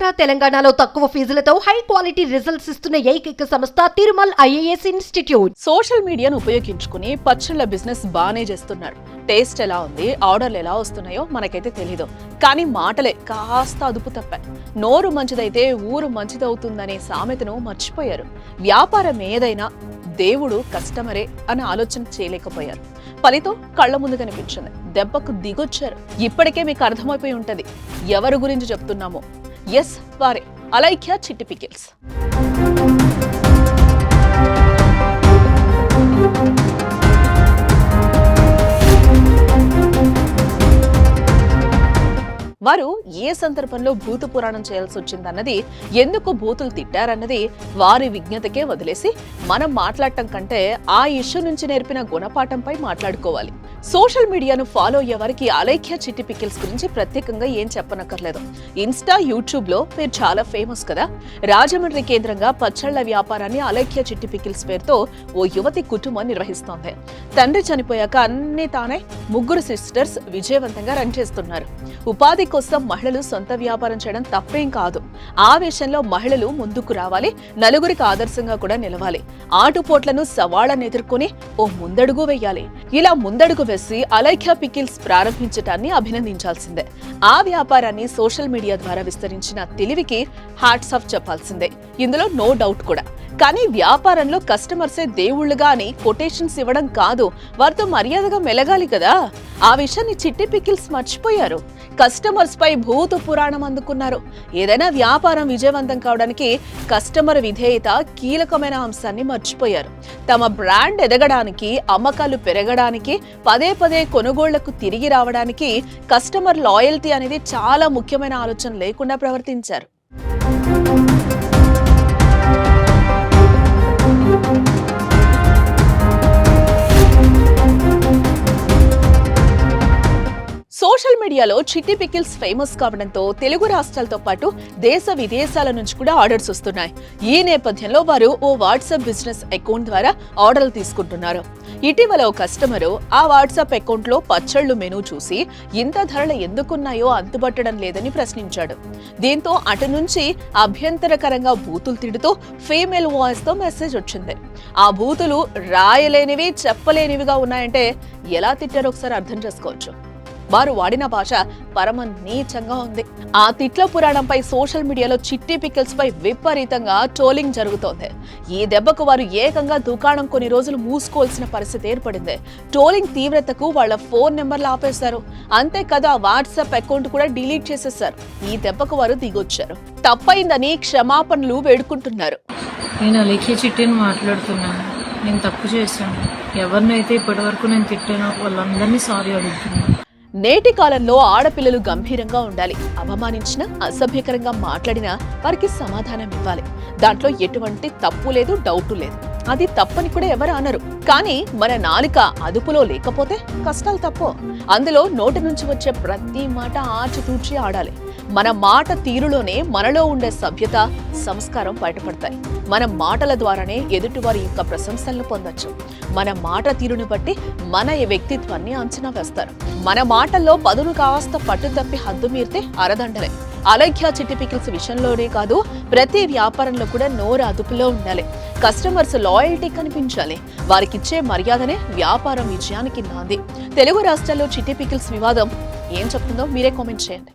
ఆంధ్ర తెలంగాణలో తక్కువ ఫీజులతో high quality results ఇస్తున్న ఏకైక సంస్థ తిరుమల్ ఐఏఎస్ ఇన్స్టిట్యూట్. సోషల్ మీడియాను ఉపయోగించుకుని పచ్చళ్ళ బిజినెస్ బానే చేస్తున్నారు. టేస్ట్ ఎలా ఉంది, ఆర్డర్లు ఎలా వస్తున్నాయో మనకైతే తెలీదు. కానీ మాటలే కాస్త అదుపు తప్పాయి. నోరు మంచిదైతే ఊరు మంచిదవుతుందనే సామెతను మర్చిపోయారు. వ్యాపారం ఏదైనా దేవుడు కస్టమరే అని ఆలోచన చేయలేకపోయారు. ఫలితం కళ్ల ముందు కనిపించింది. దెబ్బకు దిగొచ్చారు. ఇప్పటికే మీకు అర్థమైపోయి ఉంటది ఎవరి గురించి చెప్తున్నామో. ఎస్, వారే అలైఖ్య చిట్టి పికిల్స్. వారు ఏ సందర్భంలో భూత పురాణం చేయాల్సి వచ్చిందన్నది, ఎందుకు భూతులు తిట్టారన్నది వారి విజ్ఞతకే వదిలేసి మనం మాట్లాడటం కంటే ఆ ఇష్యూ నుంచి నేర్పిన గుణపాఠంపై మాట్లాడుకోవాలి. సోషల్ మీడియాను ఫాలో అయ్యే వారికి అలైఖ్య చిట్టి పికిల్స్ గురించి ప్రత్యేకంగా ఏం చెప్పనక్కర్లేదు. ఇన్స్టా, యూట్యూబ్ లో మీరు చాలా ఫేమస్ కదా. రాజమండ్రి కేంద్రంగా పచ్చళ్ల వ్యాపారాన్ని అలైఖ్య చిట్టి పికిల్స్ పేరుతో ఓ యువతి కుటుంబం నిర్వహిస్తోంది. తండ్రి చనిపోయాక అన్ని తానే ముగ్గురు సిస్టర్స్ విజయవంతంగా రన్ చేస్తున్నారు. ఉపాధి కోసం మహిళలు సొంత వ్యాపారం చేయడం తప్పేం కాదు. ఆ విషయంలో మహిళలు ముందుకు రావాలి, నలుగురికి ఆదర్శంగా కూడా నిలవాలి. ఆటుపోట్లను సవాళ్లను ఎదుర్కొని ఓ ముందడుగు వేయాలి. ఇలా ముందడుగు వేసి అలైఖ్య పికిల్స్ ప్రారంభించటాన్ని అభినందించాల్సిందే. ఆ వ్యాపారాన్ని సోషల్ మీడియా ద్వారా విస్తరించిన తెలివికి హ్యాట్స్ ఆఫ్ చెప్పాల్సిందే. ఇందులో నో డౌట్ కూడా. కానీ వ్యాపారంలో కస్టమర్సే దేవుళ్లుగా అని కొటేషన్స్ ఇవ్వడం కాదు, వారితో మర్యాదగా మెలగాలి కదా. ఆ విషయాన్ని చిట్టి పికిల్స్ మర్చిపోయారు. కస్టమర్స్ పై భూత పురాణం అందుకున్నారు. ఏదైనా వ్యాపారం విజయవంతం కావడానికి కస్టమర్ విధేయత కీలకమైన అంశాన్ని మర్చిపోయారు. తమ బ్రాండ్ ఎదగడానికి, అమ్మకాలు పెరగడానికి, పదే పదే కొనుగోళ్లకు తిరిగి రావడానికి కస్టమర్ లాయల్టీ అనేది చాలా ముఖ్యమైన ఆలోచన లేకుండా ప్రవర్తించారు. సోషల్ మీడియాలో చిట్టి పికిల్స్ ఫేమస్ కావడంతో తెలుగు రాష్ట్రాలతో పాటు దేశ విదేశాల నుంచి కూడా ఆర్డర్స్ వస్తున్నాయి. ఈ నేపథ్యంలో వారు ఓ వాట్సాప్ బిజినెస్ అకౌంట్ ద్వారా ఆర్డర్లు తీసుకుంటున్నారు. ఇటీవల ఓ కస్టమరు ఆ వాట్సాప్ అకౌంట్ లో పచ్చళ్లు మెనూ చూసి ఇంత ధరలు ఎందుకున్నాయో అంతుబట్టడం లేదని ప్రశ్నించాడు. దీంతో అటు నుంచి అభ్యంతరకరంగా బూతులు తిడుతూ ఫీమేల్ వాయిస్ తో మెసేజ్ వచ్చింది. ఆ బూతులు రాయలేనివి, చెప్పలేనివిగా ఉన్నాయంటే ఎలా తిట్టారో ఒకసారి అర్థం చేసుకోవచ్చు. వారు వాడిన భాష పరమ నీచంగా ఉంది. ఆ తిట్ల పురాణంపై సోషల్ మీడియాలో చిట్టి పికిల్స్ పై విపరీతంగా ట్రోలింగ్ జరుగుతోంది. ఈ దెబ్బకు వారు ఏకంగా దుకాణం కొన్ని రోజులు మూసుకోవాల్సిన పరిస్థితి ఏర్పడింది. ట్రోలింగ్ తీవ్రతకు వాళ్ళ ఫోన్ నెంబర్లు ఆపేశారు. అంతేకాదు ఆ వాట్సాప్ అకౌంట్ కూడా డిలీట్ చేసేశారు. ఈ దెబ్బకు వారు దిగొచ్చారు. తప్పైందని క్షమాపణలు వేడుకుంటున్నారు. నేను అలైఖ్య చిట్టిని మాట్లాడుతున్నాను. నేను తప్పు చేశాను. ఎవరినైతే ఇప్పటి వరకు నేను తిట్టానో వాళ్ళందరినీ సారీ అడుగుతున్నాను. నేటి కాలంలో ఆడపిల్లలు గంభీరంగా ఉండాలి. అవమానించినా, అసభ్యకరంగా మాట్లాడినా వారికి సమాధానం ఇవ్వాలి. దాంట్లో ఎటువంటి తప్పు లేదు, డౌట్ లేదు. అది తప్పని కూడా ఎవరు అనరు. కానీ మన నాలుక అదుపులో లేకపోతే కష్టాలు తప్పో. అందులో నోటి నుంచి వచ్చే ప్రతి మాట ఆచితూచి ఆడాలి. మన మాట తీరులోనే మనలో ఉండే సభ్యత, సంస్కారం బయటపడతాయి. మన మాటల ద్వారానే ఎదుటివారి యొక్క ప్రశంసలను పొందొచ్చు. మన మాట తీరును బట్టి మన వ్యక్తిత్వాన్ని అంచనా వేస్తారు. మన మాటల్లో పదును కాస్త పట్టు తప్పి హద్దు మీరితే అరదండలే. అలైఖ్య చిట్టి పికిల్స్ విషయంలోనే కాదు, ప్రతి వ్యాపారంలో కూడా నోరు అదుపులో ఉండాలి. కస్టమర్స్ లాయల్టీ కనిపించాలి. వారికిచ్చే మర్యాదనే వ్యాపారం విజయానికి నాంది. తెలుగు రాష్ట్రాల్లో చిట్టి పికిల్స్ వివాదం ఏం చెప్తుందో మీరే కామెంట్ చేయండి.